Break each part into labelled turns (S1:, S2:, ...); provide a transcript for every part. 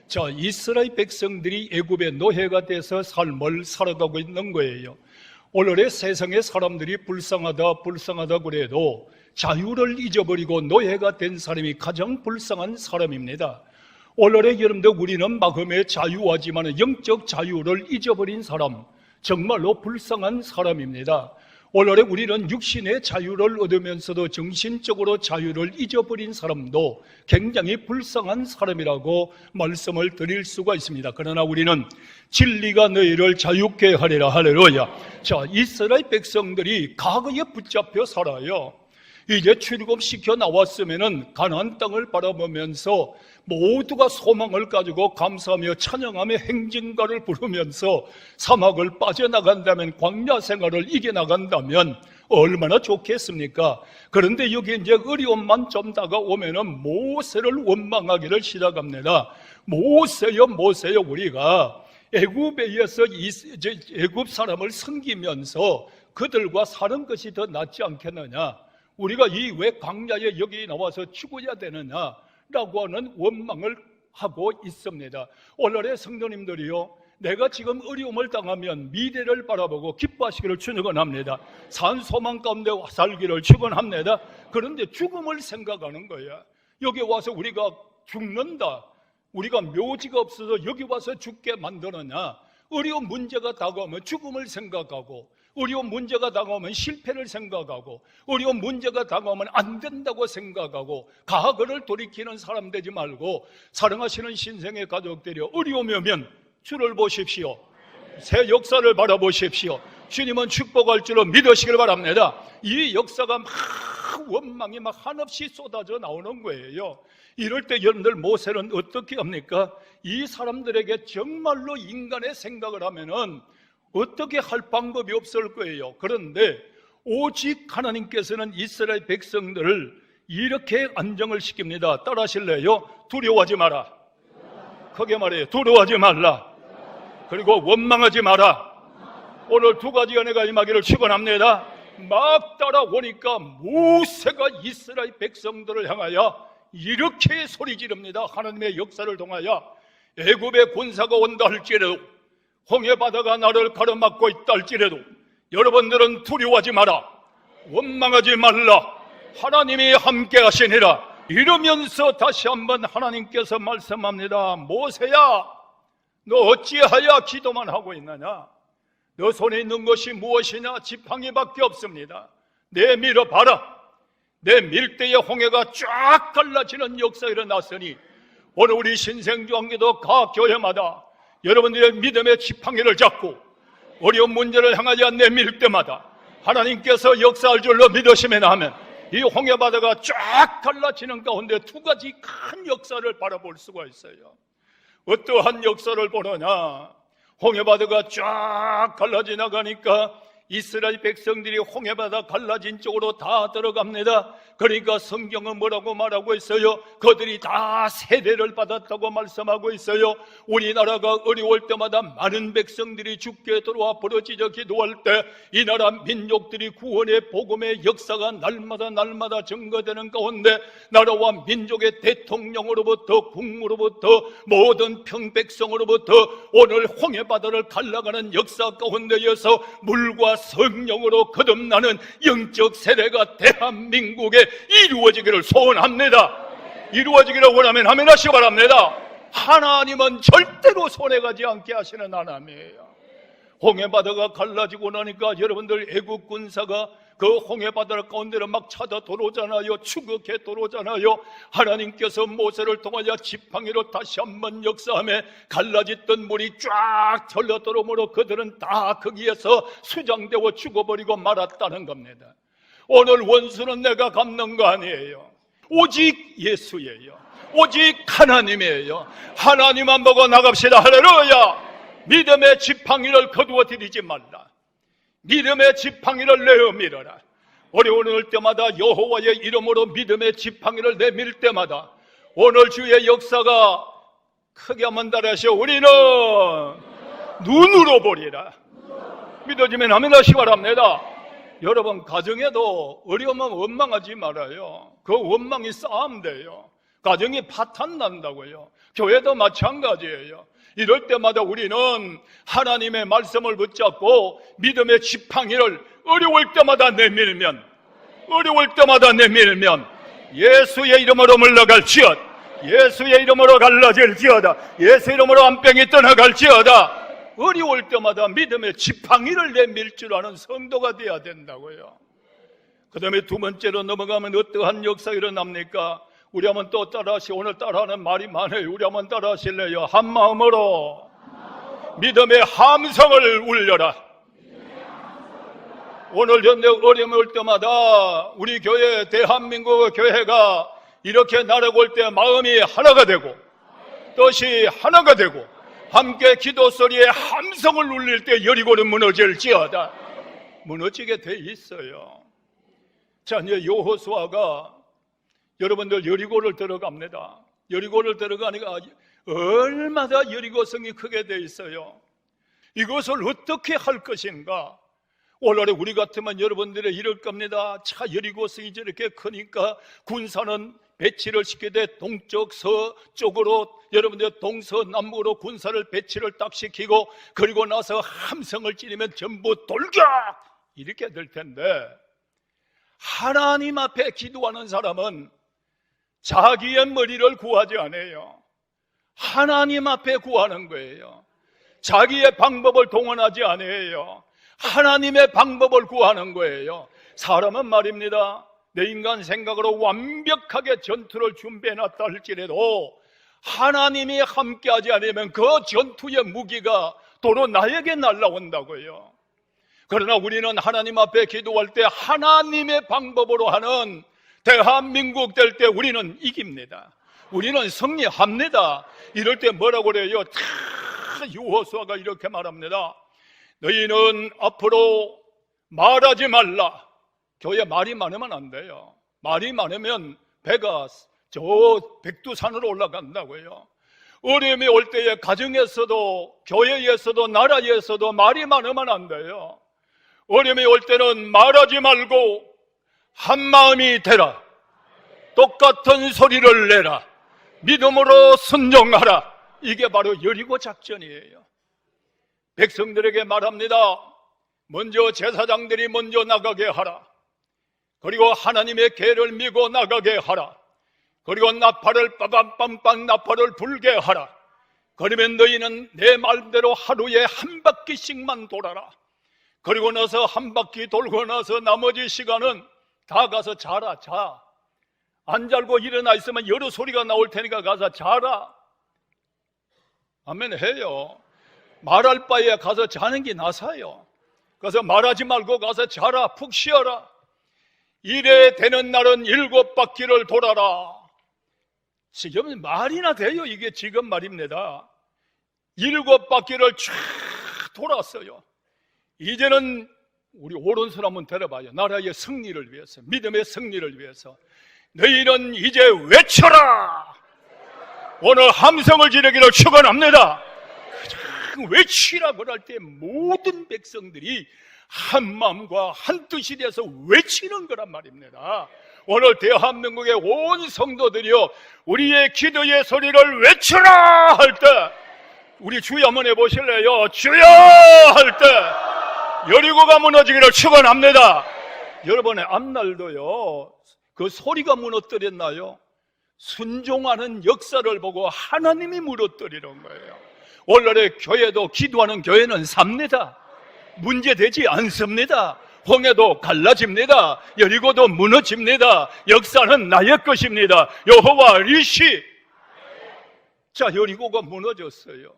S1: 자, 이스라엘 백성들이 애굽의 노예가 돼서 삶을 살아가고 있는 거예요. 오늘의 세상의 사람들이 불쌍하다 그래도 자유를 잊어버리고 노예가 된 사람이 가장 불쌍한 사람입니다. 오늘의 여러분들, 우리는 마음의 자유하지만 영적 자유를 잊어버린 사람, 정말로 불쌍한 사람입니다. 오늘의 우리는 육신의 자유를 얻으면서도 정신적으로 자유를 잊어버린 사람도 굉장히 불쌍한 사람이라고 말씀을 드릴 수가 있습니다. 그러나 우리는 진리가 너희를 자유케 하리라. 할렐루야. 자, 이스라엘 백성들이 과거에 붙잡혀 살아요. 이제 출애굽시켜 나왔으면은 가나안 땅을 바라보면서 모두가 소망을 가지고 감사하며 찬양하며 행진가를 부르면서 사막을 빠져나간다면, 광야 생활을 이겨나간다면 얼마나 좋겠습니까? 그런데 여기 이제 어려움만 좀 다가오면은 모세를 원망하기를 시작합니다. 모세요, 우리가 애굽에 의해서 애굽 사람을 섬기면서 그들과 사는 것이 더 낫지 않겠느냐? 우리가 이 왜 광야에 여기 나와서 죽어야 되느냐? 라고 하는 원망을 하고 있습니다. 오늘의 성도님들이요, 내가 지금 어려움을 당하면 미래를 바라보고 기뻐하시기를 축원합니다. 산소망 가운데 살기를 축원합니다. 그런데 죽음을 생각하는 거야. 여기 와서 우리가 죽는다, 우리가 묘지가 없어서 여기 와서 죽게 만드느냐? 어려운 문제가 다가오면 죽음을 생각하고, 어려운 문제가 다가오면 실패를 생각하고, 어려운 문제가 다가오면 안 된다고 생각하고, 과거를 돌이키는 사람 되지 말고, 사랑하시는 신생의 가족들이 어려움이 오면 주를 보십시오. 새 역사를 바라보십시오. 주님은 축복할 줄로 믿으시길 바랍니다. 이 역사가 막 원망이 막 한없이 쏟아져 나오는 거예요. 이럴 때 여러분들, 모세는 어떻게 합니까? 이 사람들에게 정말로 인간의 생각을 하면은 어떻게 할 방법이 없을 거예요. 그런데 오직 하나님께서는 이스라엘 백성들을 이렇게 안정을 시킵니다. 따라 하실래요? 두려워하지 마라. 크게 말해요. 두려워하지 말라. 그리고 원망하지 마라. 오늘 두 가지 은혜가 임하기를 축원합니다. 막 따라오니까 모세가 이스라엘 백성들을 향하여 이렇게 소리 지릅니다. 하나님의 역사를 통하여 애굽의 군사가 온다 할지라도, 홍해 바다가 나를 가로막고 있다 할지라도 여러분들은 두려워하지 마라. 원망하지 말라. 하나님이 함께 하시니라. 이러면서 다시 한번 하나님께서 말씀합니다. 모세야, 너 어찌하여 기도만 하고 있느냐? 너 손에 있는 것이 무엇이냐? 지팡이밖에 없습니다. 내밀어 봐라. 내 밀대의 홍해가 쫙 갈라지는 역사가 일어났으니 오늘 우리 신생주한기도 각 교회마다 여러분들의 믿음의 지팡이를 잡고 어려운 문제를 향하여 내밀 때마다 하나님께서 역사할 줄로 믿으시면 하면 이 홍해바다가 쫙 갈라지는 가운데 두 가지 큰 역사를 바라볼 수가 있어요. 어떠한 역사를 보느냐? 홍해바다가 쫙 갈라져 나가니까 이스라엘 백성들이 홍해바다 갈라진 쪽으로 다 들어갑니다. 그러니까 성경은 뭐라고 말하고 있어요? 그들이 다 세례를 받았다고 말씀하고 있어요. 우리나라가 어려울 때마다 많은 백성들이 죽게 들어와 부르짖어 기도할 때 이 나라 민족들이 구원의 복음의 역사가 날마다 증거되는 가운데 나라와 민족의 대통령으로부터 국무로부터 모든 평백성으로부터 오늘 홍해바다를 갈라가는 역사 가운데에서 물과 성령으로 거듭나는 영적 세례가 대한민국에 이루어지기를 소원합니다. 이루어지기를 원하면 아멘 하시기 바랍니다. 하나님은 절대로 손해가지 않게 하시는 하나님이에요. 홍해바다가 갈라지고 나니까 여러분들 애국 군사가 그 홍해바다 가운데를 막 찾아 들어오잖아요. 추격해 들어오잖아요. 하나님께서 모세를 통하여 지팡이로 다시 한번 역사하며 갈라졌던 물이 쫙 절려 들어오므로 그들은 다 거기에서 수장되어 죽어버리고 말았다는 겁니다. 오늘 원수는 내가 갚는 거 아니에요. 오직 예수예요. 오직 하나님이에요. 하나님만 보고 나갑시다. 할렐루야. 믿음의 지팡이를 거두어 드리지 말라. 믿음의 지팡이를 내어 밀어라. 어려울 때마다 여호와의 이름으로 믿음의 지팡이를 내밀 때마다 오늘 주의 역사가 크게 한번 따라하시오. 우리는 눈으로 보리라. 믿어지면 아멘 하시기 바랍니다. 여러분, 가정에도 어려우면 원망하지 말아요. 그 원망이 쌓으면 돼요. 가정이 파탄 난다고요. 교회도 마찬가지예요. 이럴 때마다 우리는 하나님의 말씀을 붙잡고 믿음의 지팡이를 어려울 때마다 내밀면 예수의 이름으로 물러갈지어다, 예수의 이름으로 갈라질지어다, 예수 이름으로 암병이 떠나갈지어다. 어려울 때마다 믿음의 지팡이를 내밀 줄 아는 성도가 되어야 된다고요. 그 다음에 두 번째로 넘어가면 어떠한 역사가 일어납니까? 우리 한번 또 오늘 따라하는 말이 많아요. 우리 한번 따라 하실래요? 한 마음으로 믿음의 함성을 울려라. 오늘 현대 어려움이 올 때마다 우리 교회, 대한민국 교회가 이렇게 나라가 올 때 마음이 하나가 되고 뜻이 하나가 되고 함께 기도 소리에 함성을 울릴 때 여리고는 무너질지어다. 무너지게 돼 있어요. 자, 이제 여호수아가 여러분들 여리고를 들어갑니다. 여리고를 들어가니까 얼마나 여리고성이 크게 돼 있어요. 이것을 어떻게 할 것인가? 오늘날에 우리 같으면 여러분들이 이럴 겁니다. 차 여리고성이 저렇게 크니까 군사는 배치를 시키되 동쪽 서쪽으로 여러분들 동서남북으로 군사를 배치를 딱 시키고 그리고 나서 함성을 지르면 전부 돌격! 이렇게 될 텐데 하나님 앞에 기도하는 사람은 자기의 머리를 구하지 않아요. 하나님 앞에 구하는 거예요. 자기의 방법을 동원하지 않아요. 하나님의 방법을 구하는 거예요. 사람은 말입니다, 내 인간 생각으로 완벽하게 전투를 준비해놨다 할지라도 하나님이 함께하지 않으면 그 전투의 무기가 도로 나에게 날아온다고요. 그러나 우리는 하나님 앞에 기도할 때 하나님의 방법으로 하는 대한민국 될 때 우리는 이깁니다. 우리는 승리합니다. 이럴 때 뭐라고 그래요? 여호수아가 이렇게 말합니다. 너희는 앞으로 말하지 말라. 교회 말이 많으면 안 돼요. 말이 많으면 배가 저 백두산으로 올라간다고요. 어려움이 올 때에 가정에서도 교회에서도 나라에서도 말이 많으면 안 돼요. 어려움이 올 때는 말하지 말고 한마음이 되라. 똑같은 소리를 내라. 믿음으로 순종하라. 이게 바로 여리고 작전이에요. 백성들에게 말합니다. 먼저 제사장들이 먼저 나가게 하라. 그리고 하나님의 계를 미고 나가게 하라. 그리고 나팔을 빠밤빰빰 나팔을 불게 하라. 그러면 너희는 내 말대로 하루에 한 바퀴씩만 돌아라. 그리고 나서 한 바퀴 돌고 나서 나머지 시간은 다 가서 자라. 자. 안 자고 일어나 있으면 여러 소리가 나올 테니까 가서 자라. 아멘 해요. 말할 바에 가서 자는 게 나사요. 그래서 말하지 말고 가서 자라. 푹 쉬어라. 일에 되는 날은 7바퀴를 돌아라. 지금 말이나 돼요. 이게 지금 말입니다. 7바퀴를 쫙 돌았어요. 이제는 우리 오른손 한번 들어봐요. 나라의 승리를 위해서, 믿음의 승리를 위해서 너희는 이제 외쳐라. 오늘 함성을 지르기를 축원합니다. 외치라고 할 때 모든 백성들이 한 마음과 한 뜻이 돼서 외치는 거란 말입니다. 오늘 대한민국의 온 성도들이요, 우리의 기도의 소리를 외쳐라 할 때 우리 주여 한번 해보실래요? 주여 할 때 여리고가 무너지기를 축원합니다. 여러분의 앞날도요, 그 소리가 무너뜨렸나요? 순종하는 역사를 보고 하나님이 무너뜨리는 거예요. 오늘날의 교회도, 기도하는 교회는 삽니다. 문제되지 않습니다. 홍해도 갈라집니다. 여리고도 무너집니다. 역사는 나의 것입니다. 여호와 리시. 자, 여리고가 무너졌어요.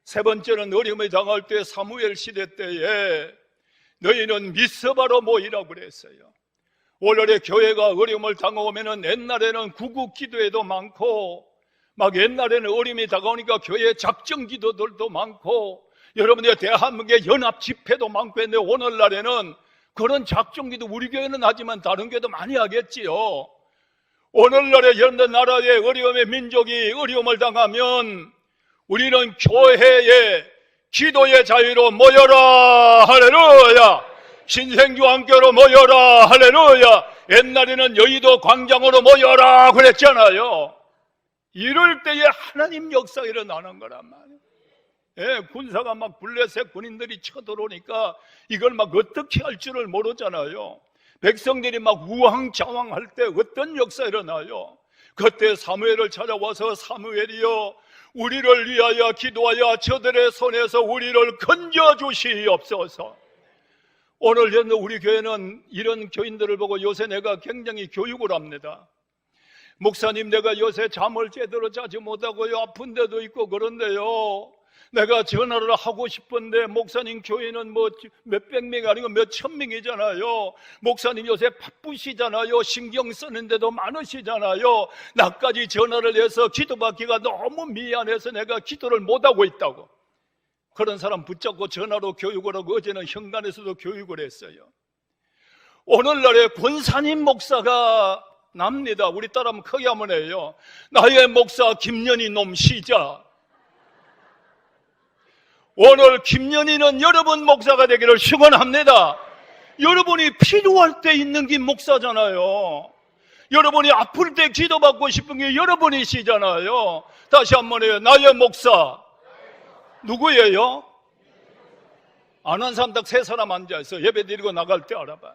S1: 세 번째는 어려움에 당할 때 사무엘 시대 때에 너희는 미스바로 모이라고 그랬어요. 오늘의 교회가 어려움을 당하면은 옛날에는 구국 기도회도 많고 막 옛날에는 어려움이 다가오니까 교회 작정 기도들도 많고 여러분의 대한민국의 연합 집회도 많고 했는데 오늘날에는 그런 작정 기도 우리 교회는 하지만 다른 교회도 많이 하겠지요. 오늘날의 여러분들 나라의 어려움의 민족이 어려움을 당하면 우리는 교회에 기도의 자유로 모여라. 할렐루야. 신생주안교로 모여라. 할렐루야. 옛날에는 여의도 광장으로 모여라 그랬잖아요. 이럴 때에 하나님 역사가 일어나는 거란 말이에요. 예, 군사가 막 블레셋 군인들이 쳐들어오니까 이걸 막 어떻게 할 줄을 모르잖아요. 백성들이 막 우왕좌왕할 때 어떤 역사가 일어나요. 그때 사무엘을 찾아와서 사무엘이여 우리를 위하여 기도하여 저들의 손에서 우리를 건져주시옵소서. 오늘 우리 교회는 이런 교인들을 보고 요새 내가 굉장히 교육을 합니다. 목사님, 내가 요새 잠을 제대로 자지 못하고요, 아픈 데도 있고 그런데요, 내가 전화를 하고 싶은데 목사님 교회는 뭐 몇백 명이 아니고 몇천 명이잖아요. 목사님 요새 바쁘시잖아요. 신경 쓰는데도 많으시잖아요. 나까지 전화를 해서 기도받기가 너무 미안해서 내가 기도를 못하고 있다고. 그런 사람 붙잡고 전화로 교육을 하고 어제는 현관에서도 교육을 했어요. 오늘날에 권사님 목사가 납니다. 우리 딸 한번 크게 한번 해요. 나의 목사 김연희 놈 시작. 오늘 김연희는 여러분 목사가 되기를 축원합니다. 여러분이 필요할 때 있는 게 목사잖아요. 여러분이 아플 때 기도받고 싶은 게 여러분이시잖아요. 다시 한번 해요. 나의 목사. 누구예요? 아는 사람 딱 세 사람 앉아있어. 예배 드리고 나갈 때 알아봐.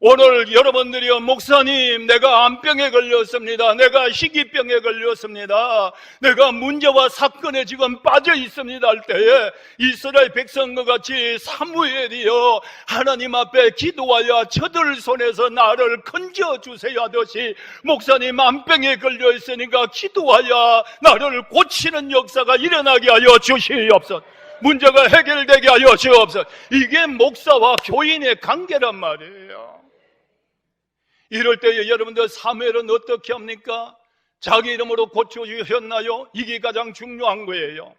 S1: 오늘 여러분들이요, 목사님 내가 암병에 걸렸습니다. 내가 희귀병에 걸렸습니다. 내가 문제와 사건에 지금 빠져 있습니다 할 때에 이스라엘 백성과 같이 사무엘이요 하나님 앞에 기도하여 저들 손에서 나를 건져주세요 하듯이 목사님 암병에 걸려 있으니까 기도하여 나를 고치는 역사가 일어나게 하여 주시옵소서. 문제가 해결되게 하여 주옵소서. 이게 목사와 교인의 관계란 말이에요. 이럴 때에 여러분들 사무엘은 어떻게 합니까? 자기 이름으로 고쳐주셨나요? 이게 가장 중요한 거예요.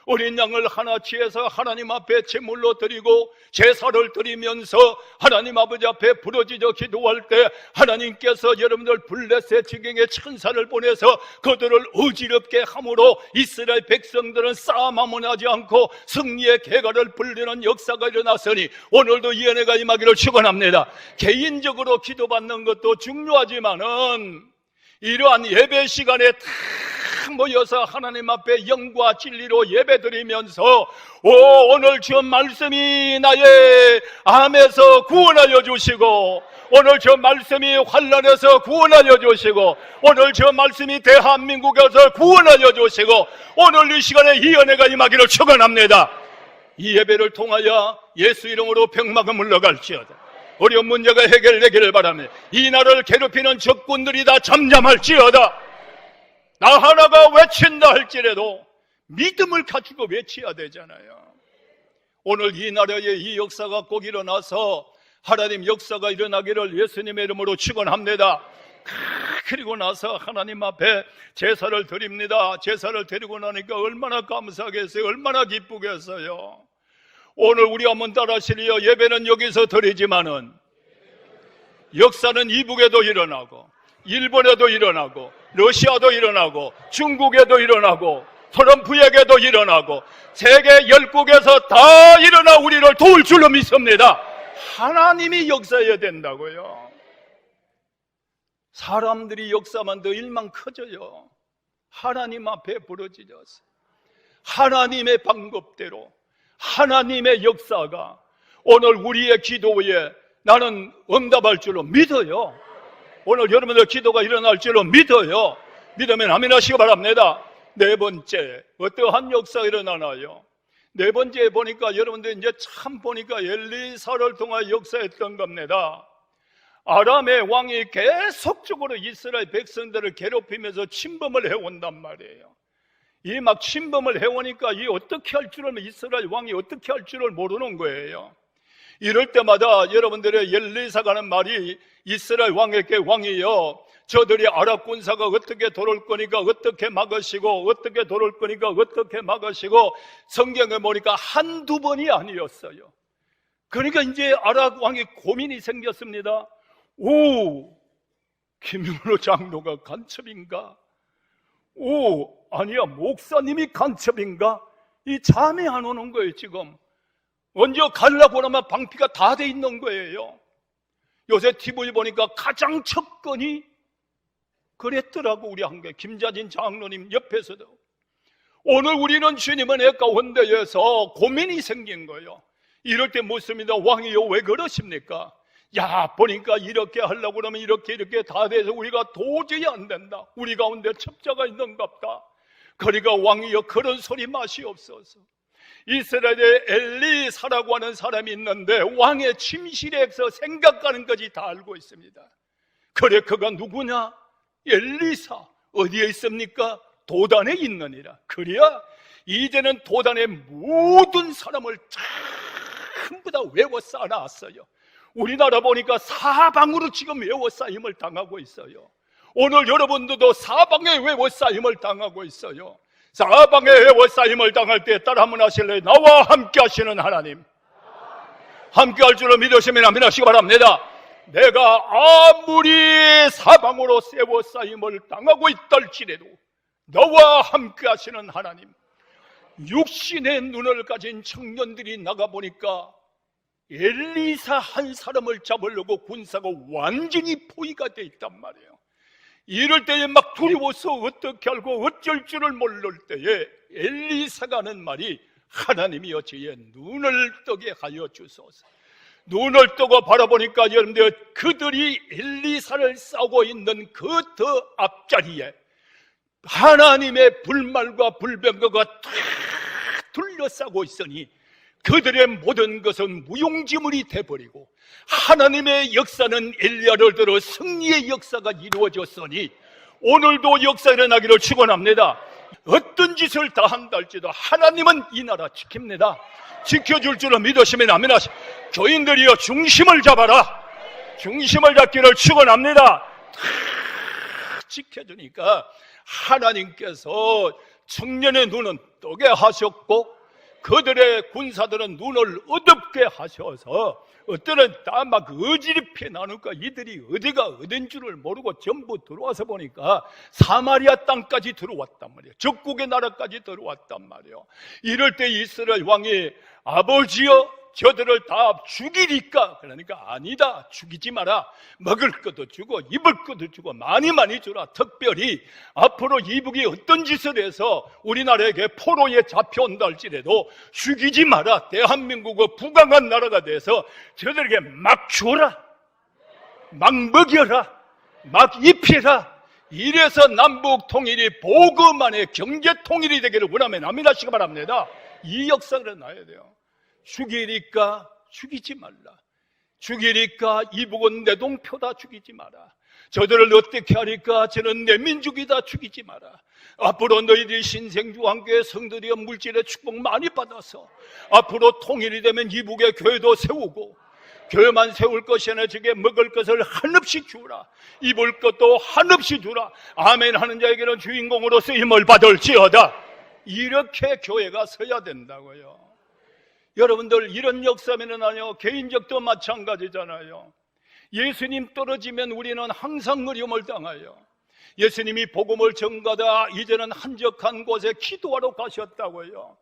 S1: 어린 양을 하나 취해서 하나님 앞에 제물로 드리고 제사를 드리면서 하나님 아버지 앞에 부르짖어 기도할 때 하나님께서 여러분들 블레셋 지경에 천사를 보내서 그들을 어지럽게 함으로 이스라엘 백성들은 싸움하면 하지 않고 승리의 개가를 불리는 역사가 일어났으니 오늘도 이 은혜가 임하기를 축원합니다. 개인적으로 기도받는 것도 중요하지만은 이러한 예배 시간에 다 모여서 하나님 앞에 영과 진리로 예배드리면서 오늘 저 말씀이 나의 암에서 구원하여 주시고 오늘 저 말씀이 환난에서 구원하여 주시고 오늘 저 말씀이 대한민국에서 구원하여 주시고 오늘 이 시간에 이 은혜가 임하기를 축원합니다. 이 예배를 통하여 예수 이름으로 병마가 물러갈지어다. 어려운 문제가 해결되기를 바랍니다. 이 나라를 괴롭히는 적군들이 다 잠잠할지어다. 나 하나가 외친다 할지라도 믿음을 가지고 외쳐야 되잖아요. 오늘 이 나라에 이 역사가 꼭 일어나서 하나님 역사가 일어나기를 예수님의 이름으로 축원합니다. 그리고 나서 하나님 앞에 제사를 드립니다. 제사를 드리고 나니까 얼마나 감사하겠어요. 얼마나 기쁘겠어요. 오늘 우리 한번 따라하시리요. 예배는 여기서 드리지만은 역사는 이북에도 일어나고 일본에도 일어나고 러시아도 일어나고 중국에도 일어나고 트럼프에게도 일어나고 세계 10국에서 다 일어나 우리를 도울 줄로 믿습니다. 하나님이 역사해야 된다고요. 사람들이 역사만 더 일만 커져요. 하나님 앞에 부르짖어서 하나님의 방법대로 하나님의 역사가 오늘 우리의 기도에 나는 응답할 줄로 믿어요. 오늘 여러분들 기도가 일어날 줄로 믿어요. 믿으면 아멘 하시기 바랍니다. 네 번째, 어떠한 역사가 일어나나요? 네 번째 보니까 여러분들 이제 참 보니까 엘리사를 통하여 역사했던 겁니다. 아람의 왕이 계속적으로 이스라엘 백성들을 괴롭히면서 침범을 해온단 말이에요. 이 막 침범을 해오니까 이 어떻게 할 줄을 이스라엘 왕이 어떻게 할 줄을 모르는 거예요. 이럴 때마다 여러분들의 엘리사가 하는 말이 이스라엘 왕에게 왕이여 저들이 아랍 군사가 어떻게 돌아올 거니까 어떻게 막으시고 어떻게 돌아올 거니까 어떻게 막으시고 성경에 보니까 한두 번이 아니었어요. 그러니까 이제 아랍 왕이 고민이 생겼습니다. 오, 김윤호 장로가 간첩인가? 오, 아니야 목사님이 간첩인가? 이 잠이 안 오는 거예요 지금. 언제 가려고 하면 방피가 다 돼 있는 거예요. 요새 TV 보니까 가장 첫 건이 그랬더라고. 우리 한국의 김자진 장로님 옆에서도. 오늘 우리는 주님은 애 가운데에서 고민이 생긴 거예요. 이럴 때 묻습니다. 왕이요, 왜 그러십니까? 야, 보니까 이렇게 하려고 그러면 이렇게 다 돼서 우리가 도저히 안 된다. 우리 가운데 첩자가 있는갑다. 그러니까 왕이요, 그런 소리 마시옵소서. 이스라엘에 엘리사라고 하는 사람이 있는데 왕의 침실에서 생각하는 것이 다 알고 있습니다. 그래, 그가 누구냐? 엘리사. 어디에 있습니까? 도단에 있느니라. 그래야 이제는 도단의 모든 사람을 전부 다 외워 쌓아놨어요. 우리나라 보니까 사방으로 지금 외워 쌓임을 당하고 있어요. 오늘 여러분들도 사방에 외워 쌓임을 당하고 있어요. 사방에 외워 쌓임을 당할 때 따라 한번 하실래요? 나와 함께 하시는 하나님, 함께 할 줄로 믿으시면 아멘 하시기 바랍니다. 내가 아무리 사방으로 세워 쌓임을 당하고 있달지라도 너와 함께 하시는 하나님. 육신의 눈을 가진 청년들이 나가보니까 엘리사 한 사람을 잡으려고 군사가 완전히 포위가 돼 있단 말이에요. 이럴 때에 막 두려워서 어떻게 알고 어쩔 줄을 모를 때에 엘리사가 하는 말이, 하나님이여 저의 눈을 뜨게 하여 주소서. 눈을 뜨고 바라보니까 여러분들, 그들이 엘리사를 싸우고 있는 그 더 앞자리에 하나님의 불말과 불병거가 탁 둘러싸고 있으니 그들의 모든 것은 무용지물이 돼버리고 하나님의 역사는 엘리야를 들어 승리의 역사가 이루어졌으니 오늘도 역사 일어나기를 축원합니다. 어떤 짓을 다 한다 할지라도 하나님은 이 나라 지킵니다. 지켜줄 줄을 믿으시면 아멘 하시. 교인들이여, 중심을 잡아라. 중심을 잡기를 축원합니다. 지켜주니까 하나님께서 청년의 눈은 뜨게 하셨고 그들의 군사들은 눈을 어둡게 하셔서 어떤 다 막 어지럽게 나누니까 이들이 어디가 어딘 줄을 모르고 전부 들어와서 보니까 사마리아 땅까지 들어왔단 말이에요. 적국의 나라까지 들어왔단 말이에요. 이럴 때 이스라엘 왕이, 아버지여 저들을 다 죽이리까? 그러니까 아니다, 죽이지 마라. 먹을 것도 주고 입을 것도 주고 많이 주라. 특별히 앞으로 이북이 어떤 짓을 해서 우리나라에게 포로에 잡혀온다 할지라도 죽이지 마라. 대한민국은 부강한 나라가 돼서 저들에게 막 주어라, 막 먹여라, 막 입히라. 이래서 남북 통일이 보그만의 경제 통일이 되기를 원하면 아멘 하시기 바랍니다. 이 역사가 나야 돼요. 죽이니까 죽이지 말라. 죽이니까 이북은 내 동표다, 죽이지 마라. 저들을 어떻게 하니까 저는 내 민족이다, 죽이지 마라. 앞으로 너희들이 신생주와 함께 성도들이 물질의 축복 많이 받아서 앞으로 통일이 되면 이북의 교회도 세우고, 교회만 세울 것이 아니라 저게 먹을 것을 한없이 주라, 입을 것도 한없이 주라. 아멘 하는 자에게는 주인공으로 쓰임을 받을지어다. 이렇게 교회가 서야 된다고요. 여러분들, 이런 역사면은 아니요, 개인적도 마찬가지잖아요. 예수님 떨어지면 우리는 항상 어려움을 당해요. 예수님이 복음을 전가다 이제는 한적한 곳에 기도하러 가셨다고요.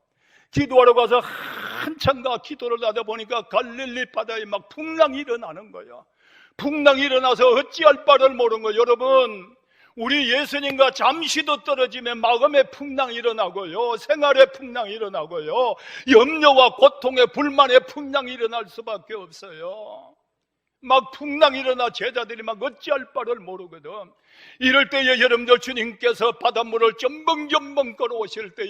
S1: 기도하러 가서 한참가 기도를 하다 보니까 갈릴리 바다에 막 풍랑이 일어나는 거예요. 풍랑이 일어나서 어찌할 바를 모르는 거예요. 여러분, 우리 예수님과 잠시도 떨어지면 마음의 풍랑이 일어나고요, 생활의 풍랑이 일어나고요, 염려와 고통의 불만의 풍랑이 일어날 수밖에 없어요. 막 풍랑이 일어나 제자들이 막 어찌할 바를 모르거든. 이럴 때에 여러분들, 주님께서 바닷물을 점벙점벙 걸어오실 때에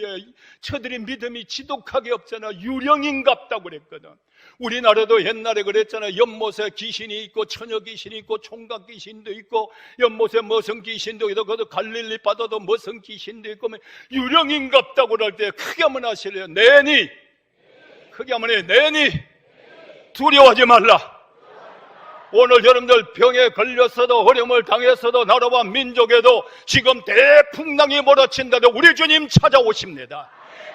S1: 저들이 믿음이 지독하게 없잖아. 유령인갑다고 그랬거든. 우리나라도 옛날에 그랬잖아. 연못에 귀신이 있고 처녀 귀신이 있고 총각 귀신도 있고 연못에 머슴 귀신도 있고 그 갈릴리 바다도 머슴 귀신도 있고 유령인갑다고 그럴 때 크게 한번 하시래요. 내니, 크게 한번 해. 내니 두려워하지 말라. 오늘 여러분들 병에 걸렸어도 어려움을 당했어도 나라와 민족에도 지금 대풍랑이 몰아친다도 우리 주님 찾아오십니다.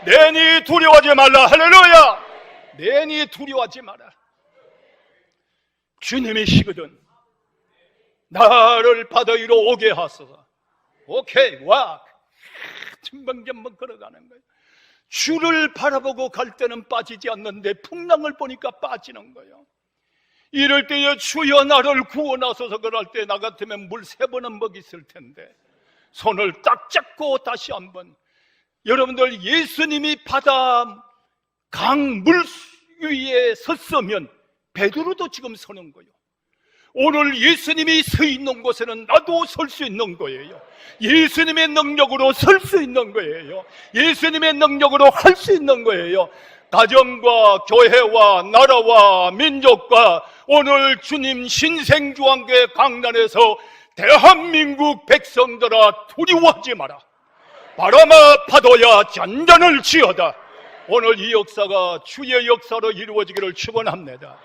S1: 내니 두려워하지 말라. 할렐루야. 내니 두려워하지 마라. 주님이시거든. 나를 바다 위로 오게 하소서. 오케이, 와. 첨벙첨벙 걸어가는 거예요. 주를 바라보고 갈 때는 빠지지 않는데 풍랑을 보니까 빠지는 거예요. 이럴 때에 주여 나를 구원하소서 그럴 때 나 같으면 물 3번은 먹였을 텐데 손을 딱 잡고 다시 한번, 여러분들 예수님이 바다 강물 위에 섰으면 베드로도 지금 서는 거예요. 오늘 예수님이 서 있는 곳에는 나도 설 수 있는 거예요. 예수님의 능력으로 설 수 있는 거예요. 예수님의 능력으로 할 수 있는 거예요. 가정과 교회와 나라와 민족과 오늘 주님 신생주왕계 강단에서 대한민국 백성들아 두려워하지 마라. 바람아 파도야 잔잔을 지어다. 오늘 이 역사가 주의 역사로 이루어지기를 축원합니다.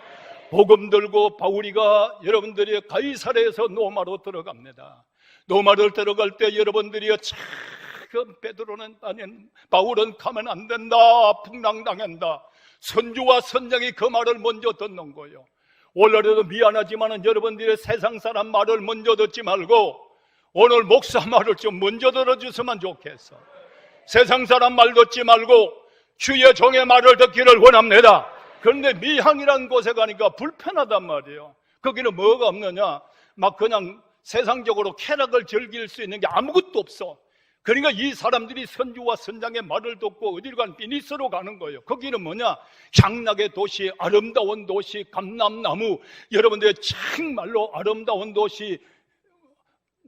S1: 복음 들고 바울이가 여러분들이 가이사랴에서 노마로 들어갑니다. 노마를 들어갈 때 여러분들이 참 베드로는 아니 바울은 가면 안 된다, 풍랑당한다. 선주와 선장이 그 말을 먼저 듣는 거예요. 오늘도 미안하지만 여러분들이 세상 사람 말을 먼저 듣지 말고 오늘 목사 말을 좀 먼저 들어주시면 좋겠어. 세상 사람 말 듣지 말고 주의 종의 말을 듣기를 원합니다. 그런데 미항이라는 곳에 가니까 불편하단 말이에요. 거기는 뭐가 없느냐, 막 그냥 세상적으로 쾌락을 즐길 수 있는 게 아무것도 없어. 그러니까 이 사람들이 선주와 선장의 말을 듣고 어디로 가는 비니스로 가는 거예요. 거기는 뭐냐, 향락의 도시, 아름다운 도시, 감람나무, 여러분들의 정말로 아름다운 도시.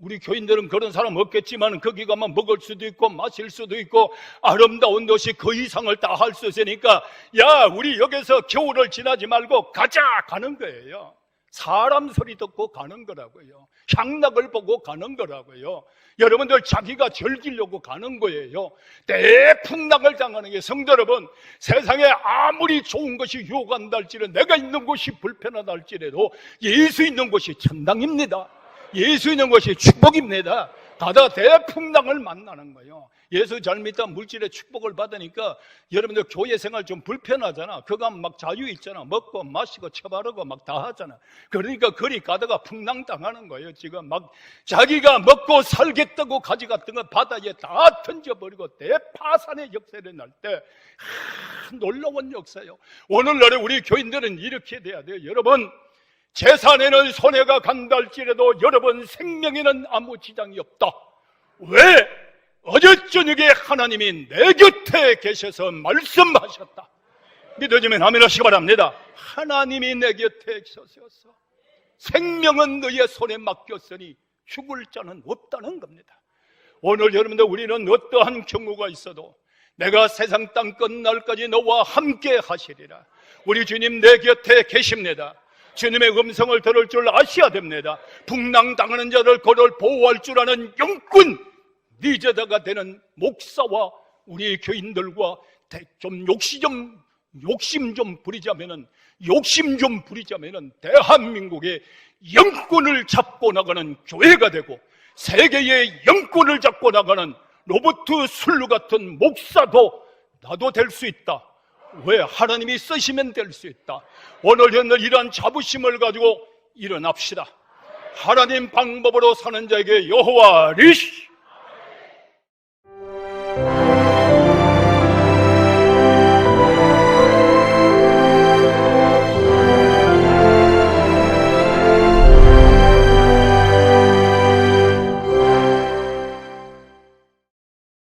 S1: 우리 교인들은 그런 사람 없겠지만 거기 가면 먹을 수도 있고 마실 수도 있고 아름다운 도시 그 이상을 다 할 수 있으니까 야 우리 여기서 겨울을 지나지 말고 가자 가는 거예요. 사람 소리 듣고 가는 거라고요. 향락을 보고 가는 거라고요. 여러분들 자기가 즐기려고 가는 거예요. 대풍랑을 당하는 게, 성도 여러분, 세상에 아무리 좋은 것이 유혹한다 할지라도, 내가 있는 곳이 불편하다 할지라도 예수 있는 곳이 천당입니다. 예수 있는 것이 축복입니다. 가다가 대풍랑을 만나는 거예요. 예수 잘 믿다 물질의 축복을 받으니까 여러분들 교회 생활 좀 불편하잖아. 그거 하면 막 자유 있잖아. 먹고 마시고 처바르고 막 다 하잖아. 그러니까 그리 가다가 풍랑 당하는 거예요. 지금 막 자기가 먹고 살겠다고 가져갔던 거 바다에 다 던져버리고 대파산의 역사를 날 때 놀라운 역사예요. 오늘날에 우리 교인들은 이렇게 돼야 돼요. 여러분, 재산에는 손해가 간다 할지라도 여러분 생명에는 아무 지장이 없다. 왜? 어제 저녁에 하나님이 내 곁에 계셔서 말씀하셨다. 믿어지면 아멘 하시기 바랍니다. 하나님이 내 곁에 계셔서 생명은 너의 손에 맡겼으니 죽을 자는 없다는 겁니다. 오늘 여러분들, 우리는 어떠한 경우가 있어도 내가 세상 땅 끝날까지 너와 함께 하시리라. 우리 주님 내 곁에 계십니다. 주님의 음성을 들을 줄 아셔야 됩니다. 풍랑 당하는 자를 그를 보호할 줄 아는 영꾼 리더가 되는 목사와 우리 교인들과 좀 욕심 좀 부리자면은 대한민국의 영꾼을 잡고 나가는 교회가 되고 세계의 영꾼을 잡고 나가는 로버트 술루 같은 목사도 나도 될 수 있다. 왜? 하나님이 쓰시면 될 수 있다. 오늘 이러한 자부심을 가지고 일어납시다. 하나님 방법으로 사는 자에게 여호와 리시.